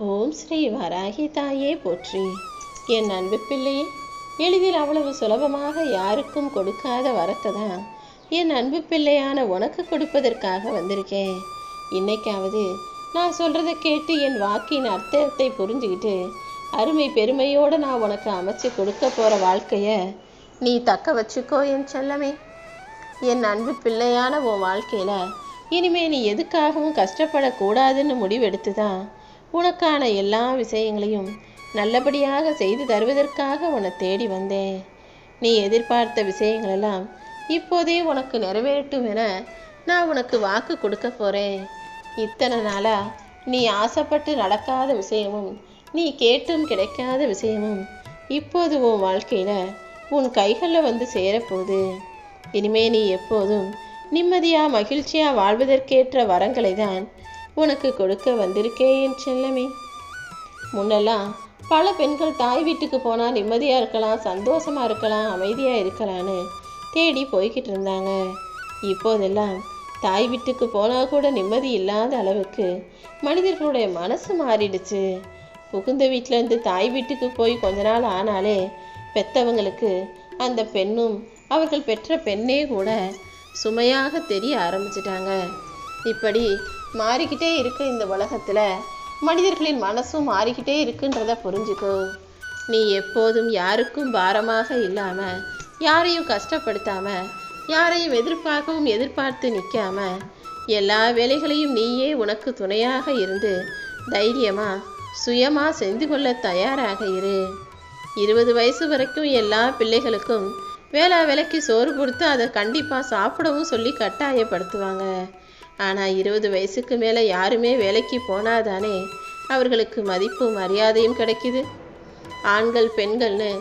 ஓம் ஸ்ரீ வராகி தாயே போற்றி. என் அன்பு பிள்ளையே, எளிதில் அவ்வளவு சுலபமாக யாருக்கும் கொடுக்காத வரத்தை தான் என் அன்பு பிள்ளையான உனக்கு கொடுப்பதற்காக வந்திருக்கேன். இன்னைக்காவது நான் சொல்றதை கேட்டு என் வாக்கின் அர்த்தத்தை புரிஞ்சுக்கிட்டு அருமை பெருமையோடு நான் உனக்கு அமைச்சு கொடுக்க போகிற வாழ்க்கைய நீ தக்க வச்சுக்கோ என் செல்லமே. என் அன்பு பிள்ளையான உன் வாழ்க்கையில் இனிமே நீ எதுக்காகவும் கஷ்டப்படக்கூடாதுன்னு முடிவெடுத்து தான் உனக்கான எல்லா விஷயங்களையும் நல்லபடியாக செய்து தருவதற்காக உன்னை தேடி வந்தேன். நீ எதிர்பார்த்த விஷயங்களெல்லாம் இப்போதே உனக்கு நிறைவேறட்டும் என நான் உனக்கு வாக்கு கொடுக்க போகிறேன். இத்தனை நாளாக நீ ஆசைப்பட்டு நடக்காத விஷயமும் நீ கேட்டும் கிடைக்காத விஷயமும் இப்போது உன் வாழ்க்கையில் உன் கைகளில் வந்து சேரப்போகுது. இனிமே நீ எப்போதும் நிம்மதியாக மகிழ்ச்சியாக வாழ்வதற்கேற்ற வரங்களை தான் உனக்கு கொடுக்க வந்திருக்கேன் என் செல்லமே. முன்னெல்லாம் பல பெண்கள் தாய் வீட்டுக்கு போனால் நிம்மதியாக இருக்கலாம், சந்தோஷமாக இருக்கலாம், அமைதியாக இருக்கலான்னு தேடி போய்கிட்டு இருந்தாங்க. இப்போதெல்லாம் தாய் வீட்டுக்கு போனால் கூட நிம்மதி இல்லாத அளவுக்கு மனிதர்களுடைய மனசு மாறிடுச்சு. புகுந்த வீட்டிலேருந்து தாய் வீட்டுக்கு போய் கொஞ்ச நாள் ஆனாலே பெற்றவங்களுக்கு அந்த பெண்ணும் அவர்கள் பெற்ற பெண்ணே கூட சுமையாக தெரிய ஆரம்பிச்சிட்டாங்க. இப்படி மாறிக்கிட்டே இருக்கு இந்த உலகத்தில். மனிதர்களின் மனசும் மாறிக்கிட்டே இருக்குன்றத புரிஞ்சுக்கோ. நீ எப்போதும் யாருக்கும் பாரமாக இல்லாமல், யாரையும் கஷ்டப்படுத்தாமல், யாரையும் எதிர்பார்த்து நிற்காம எல்லா வேலைகளையும் நீயே உனக்கு துணையாக இருந்து தைரியமாக சுயமாக செஞ்சு கொள்ள தயாராக இரு. 20 வயசு வரைக்கும் எல்லா பிள்ளைகளுக்கும் வேலைக்கு சோறு கொடுத்து அதை கண்டிப்பாக சாப்பிடவும் சொல்லி கட்டாயப்படுத்துவாங்க. ஆனால் 20 வயசுக்கு மேலே யாருமே வேலைக்கு போனாதானே அவர்களுக்கு மதிப்பும் மரியாதையும் கிடைக்குது. ஆண்கள் பெண்கள்னு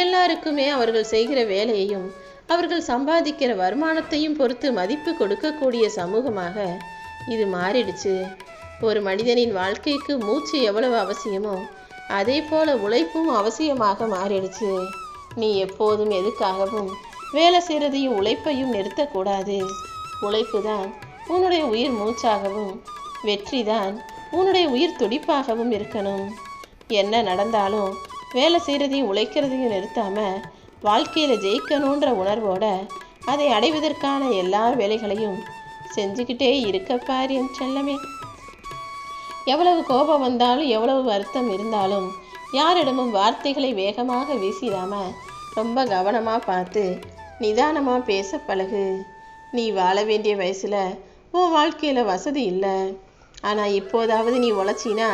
எல்லாருக்குமே அவர்கள் செய்கிற வேலையையும் அவர்கள் சம்பாதிக்கிற வருமானத்தையும் பொறுத்து மதிப்பு கொடுக்கக்கூடிய சமூகமாக இது மாறிடுச்சு. ஒரு மனிதனின் வாழ்க்கைக்கு மூச்சு எவ்வளவு அவசியமோ அதே போல உழைப்பும் அவசியமாக மாறிடுச்சு. நீ எப்போதும் எதுக்காகவும் வேலை செய்கிறதையும் உழைப்பையும் நிறுத்தக்கூடாது. உழைப்பு தான் உன்னுடைய உயிர் மூச்சாகவும், வெற்றி தான் உன்னுடைய உயிர் துடிப்பாகவும் இருக்கணும். என்ன நடந்தாலும் வேலை செய்கிறதையும் உழைக்கிறதையும் நிறுத்தாமல் வாழ்க்கையில் ஜெயிக்கணுன்ற உணர்வோட அதை அடைவதற்கான எல்லா வேலைகளையும் செஞ்சுக்கிட்டே இருக்கப்பார் என் செல்லமே. எவ்வளவு கோபம் வந்தாலும் எவ்வளவு வருத்தம் இருந்தாலும் யாரிடமும் வார்த்தைகளை வேகமாக வீசிடாமல் ரொம்ப கவனமாக பார்த்து நிதானமாக பேச பழகு. நீ வாழ வேண்டிய வயசில் உன் வாழ்க்கையில் வசதி இல்லை. ஆனால் இப்போதாவது நீ உழைச்சினா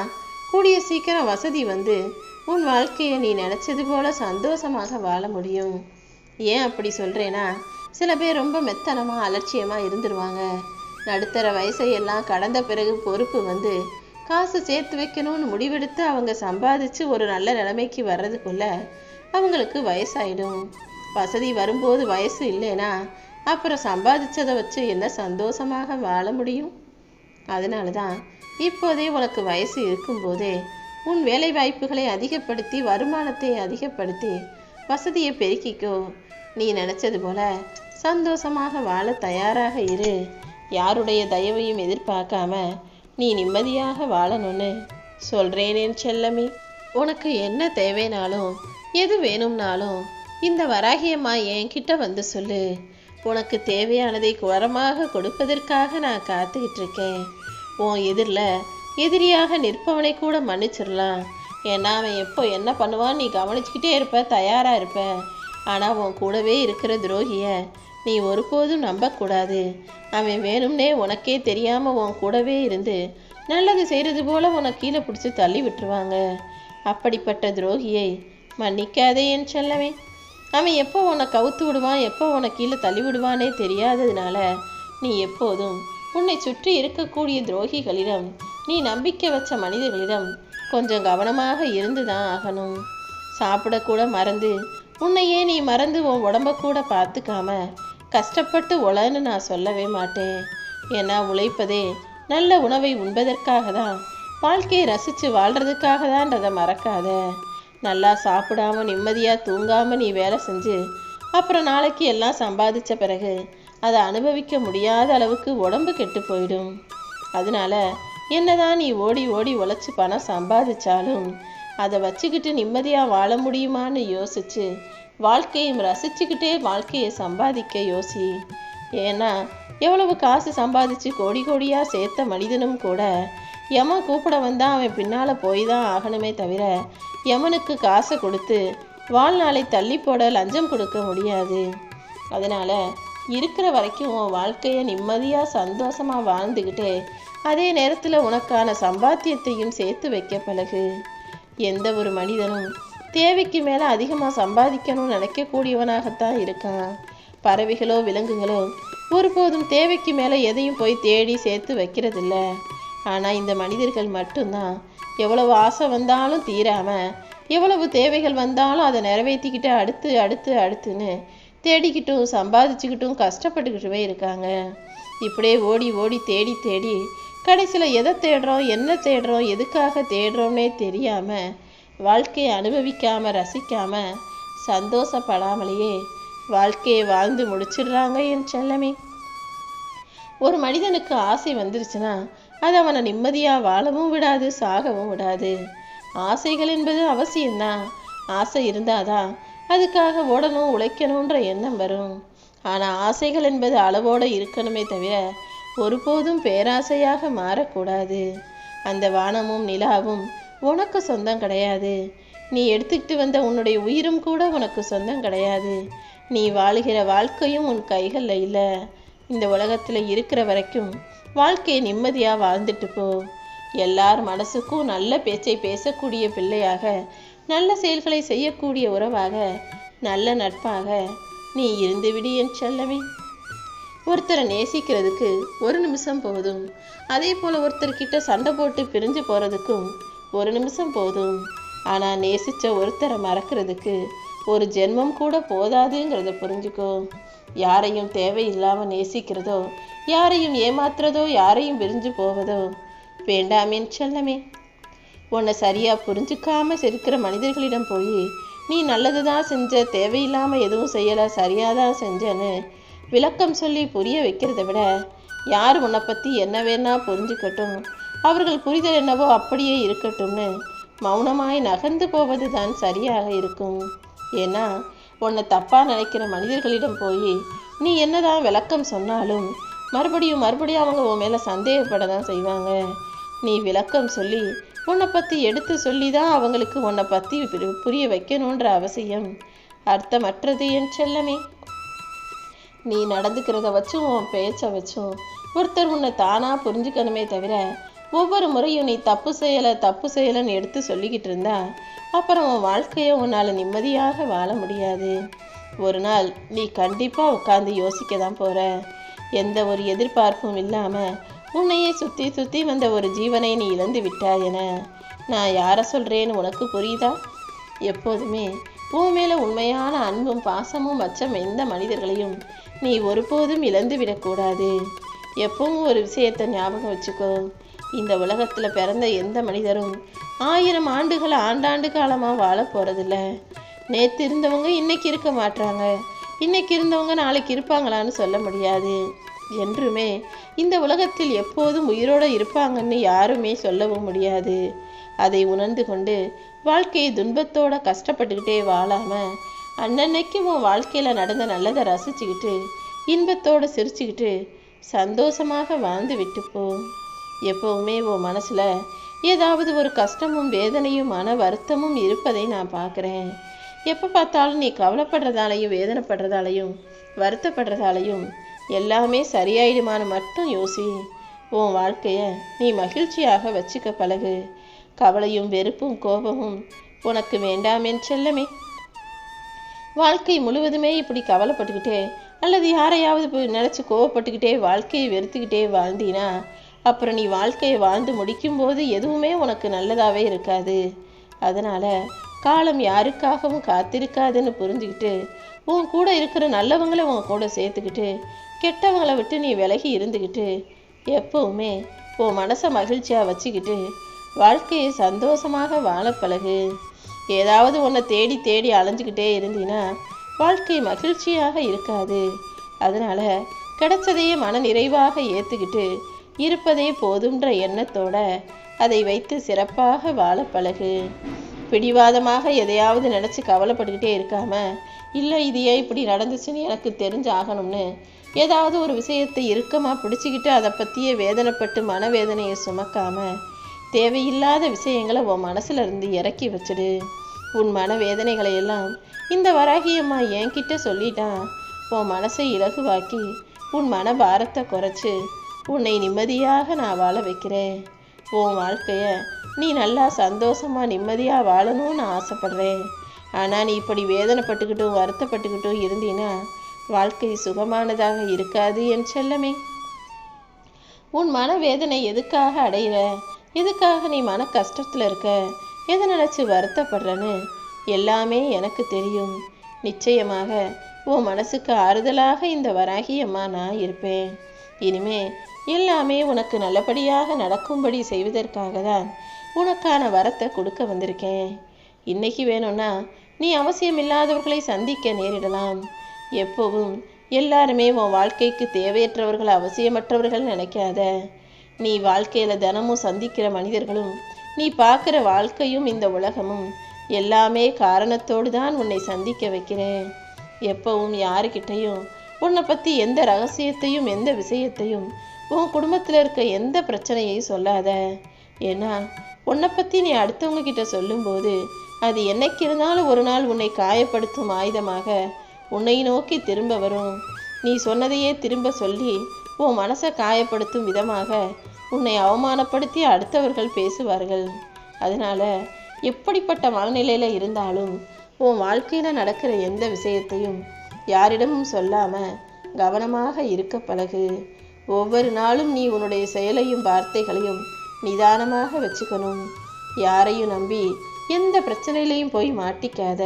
கூடிய சீக்கிரம் வசதி வந்து உன் வாழ்க்கையை நீ நினச்சது போல் சந்தோஷமாக வாழ முடியும். ஏன் அப்படி சொல்கிறேன்னா, சில பேர் ரொம்ப மெத்தனமாக அலட்சியமாக இருந்துருவாங்க. நடுத்தர வயசையெல்லாம் கடந்த பிறகு பொறுப்பு வந்து காசு சேர்த்து வைக்கணும்னு முடிவெடுத்து அவங்க சம்பாதிச்சு ஒரு நல்ல நிலைமைக்கு வர்றதுக்குள்ள அவங்களுக்கு வயசாயிடும். வசதி வரும்போது வயசு இல்லைன்னா அப்புறம் சம்பாதிச்சதை வச்சு என்ன சந்தோஷமாக வாழ முடியும்? அதனால தான் இப்போதே உனக்கு வயசு இருக்கும்போதே உன் வேலை வாய்ப்புகளை அதிகப்படுத்தி வருமானத்தை அதிகப்படுத்தி வசதியை பெருக்கிக்கோ. நீ நினச்சது போல சந்தோஷமாக வாழ தயாராக இரு. யாருடைய தயவையும் எதிர்பார்க்காம நீ நிம்மதியாக வாழணும்னு சொல்கிறேன் என் செல்லமே. உனக்கு என்ன தேவைனாலும் எது வேணும்னாலும் இந்த வராகியம்மா என்கிட்ட வந்து சொல்லு. உனக்கு தேவையானதை வரமாக கொடுப்பதற்காக நான் காத்துக்கிட்டு இருக்கேன். உன் எதிரியாக நிற்பவனை கூட மன்னிச்சிடலாம். ஏன்னா அவன் எப்போ என்ன பண்ணுவான்னு நீ கவனிச்சுக்கிட்டே இருப்ப, தயாராக இருப்ப. ஆனால் உன் கூடவே இருக்கிற துரோகியை நீ ஒருபோதும் நம்பக்கூடாது. அவன் வேணும்னே உனக்கே தெரியாமல் உன் கூடவே இருந்து நல்லது செய்கிறது போல உன்னை கீழே பிடிச்சி தள்ளி விட்டுருவாங்க. அப்படிப்பட்ட துரோகியை மன்னிக்காதே என் செல்லவே. அவன் எப்போ உன்னை கவுத்து விடுவான், எப்போ உன்னை கீழே தள்ளி விடுவானே தெரியாததுனால நீ எப்போதும் உன்னை சுற்றி இருக்கக்கூடிய துரோகிகளிடம், நீ நம்பிக்கை வச்ச மனிதர்களிடம் கொஞ்சம் கவனமாக இருந்து தான் ஆகணும். சாப்பிடக்கூட மறந்து உன்னையே நீ மறந்து உன் உடம்ப கூட பார்த்துக்காம கஷ்டப்பட்டு உழைன்னு நான் சொல்லவே மாட்டேன். ஏன்னா உழைப்பதே நல்ல உணவை உண்பதற்காக தான், வாழ்க்கையை ரசித்து வாழ்கிறதுக்காக தான்றதை மறக்காத. நல்லா சாப்பிடாமல் நிம்மதியாக தூங்காமல் நீ வேலை செஞ்சு அப்புறம் நாளைக்கு எல்லாம் சம்பாதிச்ச பிறகு அதை அனுபவிக்க முடியாத அளவுக்கு உடம்பு கெட்டு போயிடும். அதனால என்னதான் நீ ஓடி ஓடி உழைச்சி பணம் சம்பாதிச்சாலும் அதை வச்சுக்கிட்டு நிம்மதியாக வாழ முடியுமான்னு யோசிச்சு வாழ்க்கையும் ரசிச்சுக்கிட்டே வாழ்க்கையை சம்பாதிக்க யோசி. ஏன்னா எவ்வளவு காசு சம்பாதிச்சு கோடி கோடியாக சேர்த்த மனிதனும் கூட யமன் கூப்பிட வந்தால் அவன் பின்னால் போய் தான் ஆகணுமே தவிர யமனுக்கு காசை கொடுத்து வாழ்நாளை தள்ளி போட லஞ்சம் கொடுக்க முடியாது. அதனால் இருக்கிற வரைக்கும் உன் வாழ்க்கையை நிம்மதியாக சந்தோஷமாக வாழ்ந்துக்கிட்டே அதே நேரத்தில் உனக்கான சம்பாத்தியத்தையும் சேர்த்து வைக்க பழகு. எந்த ஒரு மனிதனும் தேவைக்கு மேலே அதிகமாக சம்பாதிக்கணும்னு நினைக்கக்கூடியவனாகத்தான் இருக்கான். பறவைகளோ விலங்குகளோ ஒருபோதும் தேவைக்கு மேலே எதையும் போய் தேடி சேர்த்து வைக்கிறதில்ல. ஆனால் இந்த மனிதர்கள் மட்டும்தான் எவ்வளவு ஆசை வந்தாலும் தீராமல், எவ்வளவு தேவைகள் வந்தாலும் அதை நிறைவேற்றிக்கிட்டு அடுத்து அடுத்து அடுத்துன்னு தேடிக்கிட்டும் சம்பாதிச்சுக்கிட்டும் கஷ்டப்பட்டுக்கிட்டுமே இருக்காங்க. இப்படியே ஓடி ஓடி தேடி தேடி கடைசியில் எதை தேடுறோம், என்ன தேடுறோம், எதுக்காக தேடுறோம்னே தெரியாமல் வாழ்க்கையை அனுபவிக்காமல் ரசிக்காமல் சந்தோஷப்படாமலேயே வாழ்க்கையை வாழ்ந்து முடிச்சிடுறாங்க என் செல்லமே. ஒரு மனிதனுக்கு ஆசை வந்துருச்சுன்னா அது அவனை நிம்மதியாக வாழவும் விடாது, சாகவும் விடாது. ஆசைகள் என்பது அவசியம்தான். ஆசை இருந்தாதான் அதுக்காக ஓடணும் உழைக்கணுன்ற எண்ணம் வரும். ஆனால் ஆசைகள் என்பது அளவோடு இருக்கணுமே தவிர ஒருபோதும் பேராசையாக மாறக்கூடாது. அந்த வானமும் நிலாவும் உனக்கு சொந்தம் கிடையாது. நீ எடுத்துக்கிட்டு வந்த உன்னுடைய உயிரும் கூட உனக்கு சொந்தம் கிடையாது. நீ வாழுகிற வாழ்க்கையும் உன் கைகளில் இல்லை. இந்த உலகத்தில் இருக்கிற வரைக்கும் வாழ்க்கையை நிம்மதியாக வாழ்ந்துட்டு போ. எல்லார் மனசுக்கும் நல்ல பேச்சை பேசக்கூடிய பிள்ளையாக, நல்ல செயல்களை செய்யக்கூடிய உறவாக, நல்ல நட்பாக நீ இருந்து விடு என் செல்லமே. ஒருத்தரை நேசிக்கிறதுக்கு ஒரு நிமிஷம் போதும். அதே போல் ஒருத்தர்கிட்ட சண்டை போட்டு பிரிஞ்சு போகிறதுக்கும் ஒரு நிமிஷம் போதும். ஆனால் நேசித்த ஒருத்தரை மறக்கிறதுக்கு ஒரு ஜென்மம் கூட போதாதுங்கிறத புரிஞ்சுக்கோ. யாரையும் தேவையில்லாமல் நேசிக்கிறதோ, யாரையும் ஏமாத்துறதோ, யாரையும் பிரிஞ்சு போவதோ வேண்டாமேன் செல்லமே. உன்னை சரியாக புரிஞ்சுக்காமல் இருக்கிற மனிதர்களிடம் போய் நீ நல்லது தான் செஞ்ச, தேவையில்லாமல் எதுவும் செய்யலை, சரியாக தான் செஞ்சேன்னு விளக்கம் சொல்லி புரிய வைக்கிறத விட யார் உன்னை பற்றி என்ன வேணா புரிஞ்சுக்கட்டும், அவர்கள் புரிதல் என்னவோ அப்படியே இருக்கட்டும்னு மௌனமாய் நகர்ந்து போவது தான் சரியாக இருக்கும். ஏன்னா உன்னை தப்பாக நினைக்கிற மனிதர்களிடம் போய் நீ என்னதான் விளக்கம் சொன்னாலும் மறுபடியும் அவங்க உன் மேலே சந்தேகப்பட தான் செய்வாங்க. நீ விளக்கம் சொல்லி உன்னை பற்றி எடுத்து சொல்லி தான் அவங்களுக்கு உன்னை பற்றி புரிய வைக்கணுன்ற அவசியம் அர்த்தமற்றது என் செல்லமே. நீ நடந்துக்கிறத வச்சும் உன் பேச்சை வச்சும் ஒருத்தர் உன்னை தானாக புரிஞ்சுக்கணுமே தவிர ஒவ்வொரு முறையும் நீ தப்பு செய்யலைன்னு எடுத்து சொல்லிக்கிட்டு இருந்தா அப்புறம் உன் வாழ்க்கையை உன்னால் நிம்மதியாக வாழ முடியாது. ஒரு நாள் நீ கண்டிப்பாக உட்காந்து யோசிக்க தான் போகிற. எந்த ஒரு எதிர்பார்ப்பும் இல்லாமல் உன்னையே சுற்றி சுற்றி வந்த ஒரு ஜீவனை நீ இழந்து விட்டாய் என நான் யாரை சொல்கிறேன்னு உனக்கு புரியுதா? எப்போதுமே உன் மேலே உண்மையான அன்பும் பாசமும் வச்சம் எந்த மனிதர்களையும் நீ ஒருபோதும் இழந்து விடக்கூடாது. எப்பவும் ஒரு விஷயத்தை ஞாபகம் வச்சுக்கோ. இந்த உலகத்தில் பிறந்த எந்த மனிதரும் 1000 ஆண்டுகள் ஆண்டாண்டு காலமாக வாழ போகிறதில்ல. நேற்று இருந்தவங்க இன்னைக்கு இருக்க மாட்டாங்க, இன்னைக்கு இருந்தவங்க நாளைக்கு இருப்பாங்களான்னு சொல்ல முடியாது. என்றுமே இந்த உலகத்தில் எப்போதும் உயிரோடு இருப்பாங்கன்னு யாருமே சொல்லவும் முடியாது. அதை உணர்ந்து கொண்டு வாழ்க்கையை துன்பத்தோட கஷ்டப்பட்டுக்கிட்டே வாழாமல் அன்னன்னைக்கு உன் வாழ்க்கையில் நடந்த நல்லதை ரசிச்சுக்கிட்டு இன்பத்தோடு சிரிச்சுக்கிட்டு சந்தோஷமாக வாழ்ந்து விட்டுப்போ. எப்போவுமே உன் மனசில் ஏதாவது ஒரு கஷ்டமும் வேதனையும் மன வருத்தமும் இருப்பதை நான் பார்க்குறேன். எப்போ பார்த்தாலும் நீ கவலைப்படுறதாலையும் வேதனைப்படுறதாலையும் வருத்தப்படுறதாலையும் எல்லாமே சரியாயிடுமான்னு மட்டும் யோசி. உன் வாழ்க்கையை நீ மகிழ்ச்சியாக வச்சுக்க பழகு. கவலையும் வெறுப்பும் கோபமும் உனக்கு வேண்டாமேன் செல்லமே. வாழ்க்கை முழுவதுமே இப்படி கவலைப்பட்டுக்கிட்டே அல்லது யாரையாவது நினச்சி கோவப்பட்டுக்கிட்டே வாழ்க்கையை வெறுத்துக்கிட்டே வாழ்ந்தினா அப்புறம் நீ வாழ்க்கையை வாழ்ந்து முடிக்கும்போது எதுவுமே உனக்கு நல்லதாகவே இருக்காது. அதனால் காலம் யாருக்காகவும் காத்திருக்காதுன்னு புரிஞ்சுக்கிட்டு உன் கூட இருக்கிற நல்லவங்களை உன் கூட சேர்த்துக்கிட்டு கெட்டவங்களை விட்டு நீ விலகி இருந்துக்கிட்டு எப்பவுமே உன் மனசை மகிழ்ச்சியாக வச்சுக்கிட்டு வாழ்க்கையை சந்தோஷமாக வாழ பழகு. ஏதாவது உன்னை தேடி தேடி அலைஞ்சிக்கிட்டே இருந்தீன்னா வாழ்க்கை மகிழ்ச்சியாக இருக்காது. அதனால் கிடைச்சதையே மன நிறைவாக ஏற்றுக்கிட்டு இருப்பதே போதுன்ற எண்ணத்தோட அதை வைத்து சிறப்பாக வாழ பழகு. பிடிவாதமாக எதையாவது நினச்சி கவலைப்பட்டுக்கிட்டே இருக்காம, இல்லை இது ஏன் இப்படி நடந்துச்சுன்னு எனக்கு தெரிஞ்சாகணும்னு ஏதாவது ஒரு விஷயத்தை இறுக்கமாக பிடிச்சிக்கிட்டு அதை பற்றியே வேதனைப்பட்டு மனவேதனையை சுமக்காம தேவையில்லாத விஷயங்களை உன் மனசுல இருந்து இறக்கி வச்சிடு. உன் மனவேதனைகளை எல்லாம் இந்த வராகியம்மா என்கிட்ட சொல்லிட்டான். உன் மனசை இலகுவாக்கி உன் மன பாரத்தை குறைச்சி உன்னை நிம்மதியாக நான் வாழ வைக்கிறேன். உன் வாழ்க்கைய நீ நல்லா சந்தோஷமாக நிம்மதியாக வாழணும்னு ஆசைப்படுறேன். ஆனால் நீ இப்படி வேதனைப்பட்டுக்கிட்டும் வருத்தப்பட்டுக்கிட்டும் இருந்தீன்னா வாழ்க்கை சுகமானதாக இருக்காது என் செல்லமே. உன் மனவேதனை எதுக்காக அடையிற, எதுக்காக நீ மன கஷ்டத்தில் இருக்க, எதை நினச்சி வருத்தப்படுறன்னு எல்லாமே எனக்கு தெரியும். நிச்சயமாக உன் மனசுக்கு ஆறுதலாக இந்த வராகியம்மா நான் இருப்பேன். இனிமே எல்லாமே உனக்கு நல்லபடியாக நடக்கும்படி செய்வதற்காக தான் உனக்கான வரத்தை கொடுக்க வந்திருக்கேன். இன்னைக்கு வேணும்னா நீ அவசியமில்லாதவர்களை சந்திக்க நேரிடலாம். எப்போவும் எல்லாருமே உன் வாழ்க்கைக்கு தேவையற்றவர்கள் அவசியமற்றவர்கள் நினைக்காத. நீ வாழ்க்கையில் தினமும் சந்திக்கிற மனிதர்களும் நீ பார்க்குற வாழ்க்கையும் இந்த உலகமும் எல்லாமே காரணத்தோடு தான் உன்னை சந்திக்க வைக்கிறேன். எப்பவும் யாருக்கிட்டையும் உன்னை பற்றி எந்த ரகசியத்தையும் எந்த விஷயத்தையும் உன் குடும்பத்தில் இருக்க எந்த பிரச்சனையையும் சொல்லாத. ஏன்னா உன்னை பற்றி நீ அடுத்தவங்க கிட்ட சொல்லும்போது அது என்னைக்கு இருந்தாலும் ஒரு நாள் உன்னை காயப்படுத்தும் ஆயுதமாக உன்னை நோக்கி திரும்ப வரும். நீ சொன்னதையே திரும்ப சொல்லி உன் மனசை காயப்படுத்தும் விதமாக உன்னை அவமானப்படுத்தி அடுத்தவர்கள் பேசுவார்கள். அதனால எப்படிப்பட்ட மனநிலையில் இருந்தாலும் உன் வாழ்க்கையில் நடக்கிற எந்த விஷயத்தையும் யாரிடமும் சொல்லாமல் கவனமாக இருக்க பழகு. ஒவ்வொரு நாளும் நீ உன்னுடைய செயலையும் வார்த்தைகளையும் நிதானமாக வச்சுக்கணும். யாரையும் நம்பி எந்த பிரச்சனையிலையும் போய் மாட்டிக்காத.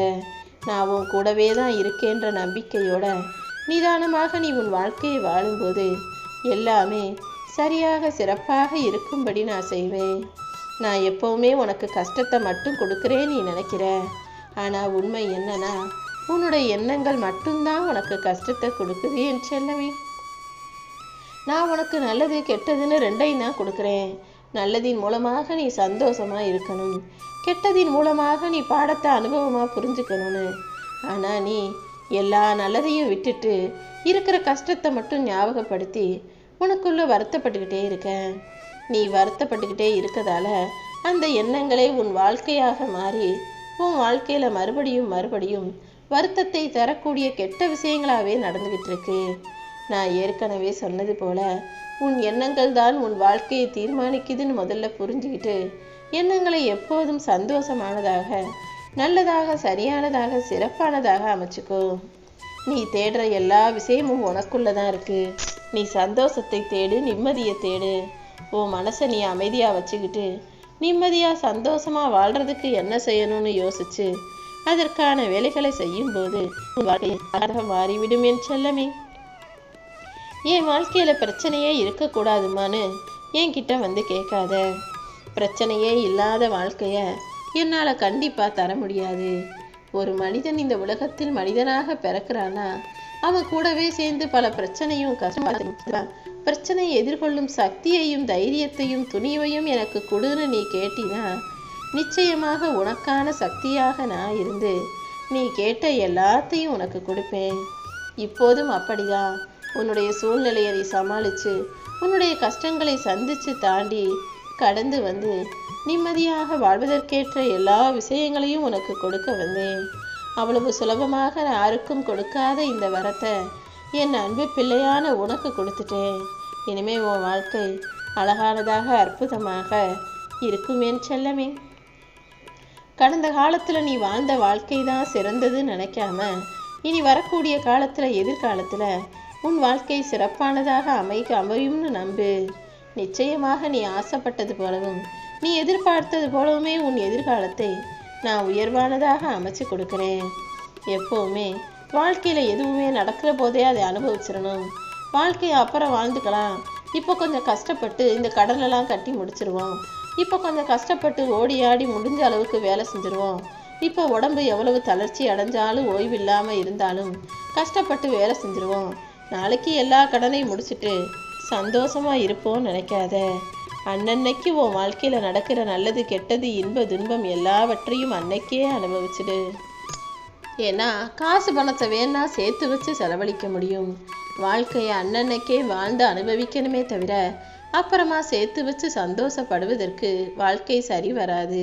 நான் உன் கூடவே தான் இருக்கேன்ற நம்பிக்கையோட நிதானமாக நீ உன் வாழ்க்கையை வாழும்போது எல்லாமே சரியாக சிறப்பாக இருக்கும்படி நான் செய்வேன். நான் எப்போவுமே உனக்கு கஷ்டத்தை மட்டும் கொடுக்குறேன் நீ நினைக்கிற. ஆனால் உண்மை என்னன்னா உன்னுடைய எண்ணங்கள் மட்டும்தான் உனக்கு கஷ்டத்தை கொடுக்குது என் செல்லமே. நான் உனக்கு நல்லது கெட்டதுன்னு ரெண்டையும் தான் கொடுக்குறேன். நல்லதின் மூலமாக நீ சந்தோஷமாக இருக்கணும், கெட்டதின் மூலமாக நீ பாடத்தை அனுபவமாக புரிஞ்சுக்கணும்னு. ஆனால் நீ எல்லா நல்லதையும் விட்டுட்டு இருக்கிற கஷ்டத்தை மட்டும் ஞாபகப்படுத்தி உனக்குள்ளே வருத்தப்பட்டுக்கிட்டே இருக்க. நீ வருத்தப்பட்டுக்கிட்டே இருக்கதால அந்த எண்ணங்களே உன் வாழ்க்கையாக மாறி உன் வாழ்க்கையில் மறுபடியும் வருத்தத்தை தரக்கூடிய கெட்ட விஷயங்களாகவே நடந்துக்கிட்டு இருக்கு. நான் ஏற்கனவே சொன்னது போல உன் எண்ணங்கள் தான் உன் வாழ்க்கையை தீர்மானிக்குதுன்னு முதல்ல புரிஞ்சுக்கிட்டு எண்ணங்களை எப்போதும் சந்தோஷமானதாக, நல்லதாக, சரியானதாக, சிறப்பானதாக அமைச்சுக்கோ. நீ தேடுற எல்லா விஷயமும் உனக்குள்ள தான் இருக்கு. நீ சந்தோஷத்தை தேடு, நிம்மதியை தேடு. உன் மனசை நீ அமைதியாக வச்சுக்கிட்டு நிம்மதியாக சந்தோஷமாக வாழ்கிறதுக்கு என்ன செய்யணும்னு யோசிச்சு அதற்கான வேலைகளை செய்யும்போது உன் வாழ்க்கை மாறிவிடும் என் செல்லமே. என் வாழ்க்கையில் பிரச்சனையே இருக்கக்கூடாதுமான்னு என்கிட்ட வந்து கேட்காத. பிரச்சனையே இல்லாத வாழ்க்கைய என்னால் கண்டிப்பாக தர முடியாது. ஒரு மனிதன் இந்த உலகத்தில் மனிதனாக பிறக்கிறானா அவன் கூடவே சேர்ந்து பல பிரச்சனையும் கஷ்டம் பிரச்சனையை எதிர்கொள்ளும் சக்தியையும் தைரியத்தையும் துணிவையும் எனக்கு கொடுன்னு நீ கேட்டினா நிச்சயமாக உனக்கான சக்தியாக நான் இருந்து நீ கேட்ட எல்லாத்தையும் உனக்கு கொடுப்பேன். இப்போதும் அப்படிதான். உன்னுடைய சூழ்நிலையை நீ சமாளித்து உன்னுடைய கஷ்டங்களை சந்தித்து தாண்டி கடந்து வந்து நிம்மதியாக வாழ்வதற்கேற்ற எல்லா விஷயங்களையும் உனக்கு கொடுக்க வந்தேன். அவ்வளவு சுலபமாக யாருக்கும் கொடுக்காத இந்த வரத்தை என் அன்பு பிள்ளையான உனக்கு கொடுத்துட்டேன். இனிமே உன் வாழ்க்கை அழகானதாக அற்புதமாக இருக்கும் என் செல்லமே. கடந்த காலத்தில் நீ வாழ்ந்த வாழ்க்கை தான் சிறந்ததுன்னு நினைக்காம இனி வரக்கூடிய காலத்தில் எதிர்காலத்தில் உன் வாழ்க்கை சிறப்பானதாக அமையும்னு நம்பு. நிச்சயமாக நீ ஆசைப்பட்டது போலவும் நீ எதிர்பார்த்தது போலவுமே உன் எதிர்காலத்தை நான் உயர்வானதாக அமைச்சு கொடுக்குறேன். எப்போவுமே வாழ்க்கையில் எதுவுமே நடக்கிற போதே அதை அனுபவிச்சிடணும். வாழ்க்கையை அப்புறம் வாழ்ந்துக்கலாம், இப்போ கொஞ்சம் கஷ்டப்பட்டு இந்த கடலெல்லாம் கட்டி முடிச்சிருவோம், இப்போ கொஞ்சம் கஷ்டப்பட்டு ஓடி ஆடி முடிஞ்ச அளவுக்கு வேலை செஞ்சுருவோம், இப்போ உடம்பு எவ்வளவு தளர்ச்சி அடைஞ்சாலும் ஓய்வு இல்லாமல் இருந்தாலும் கஷ்டப்பட்டு வேலை செஞ்சுருவோம், நாளைக்கு எல்லா கடனையும் முடிச்சுட்டு சந்தோஷமாக இருப்போன்னு நினைக்காத. அன்னன்னைக்கு உன் வாழ்க்கையில் நடக்கிற நல்லது கெட்டது இன்ப துன்பம் எல்லாவற்றையும் அன்னைக்கே அனுபவிச்சிடு. ஏன்னா காசு பணத்தை வேணா சேர்த்து வச்சு செலவழிக்க முடியும். வாழ்க்கையை அன்னன்னைக்கே வாழ்ந்து அனுபவிக்கணுமே தவிர அப்புறமா சேர்த்து வச்சு சந்தோஷப்படுவதற்கு வாழ்க்கை சரி வராது.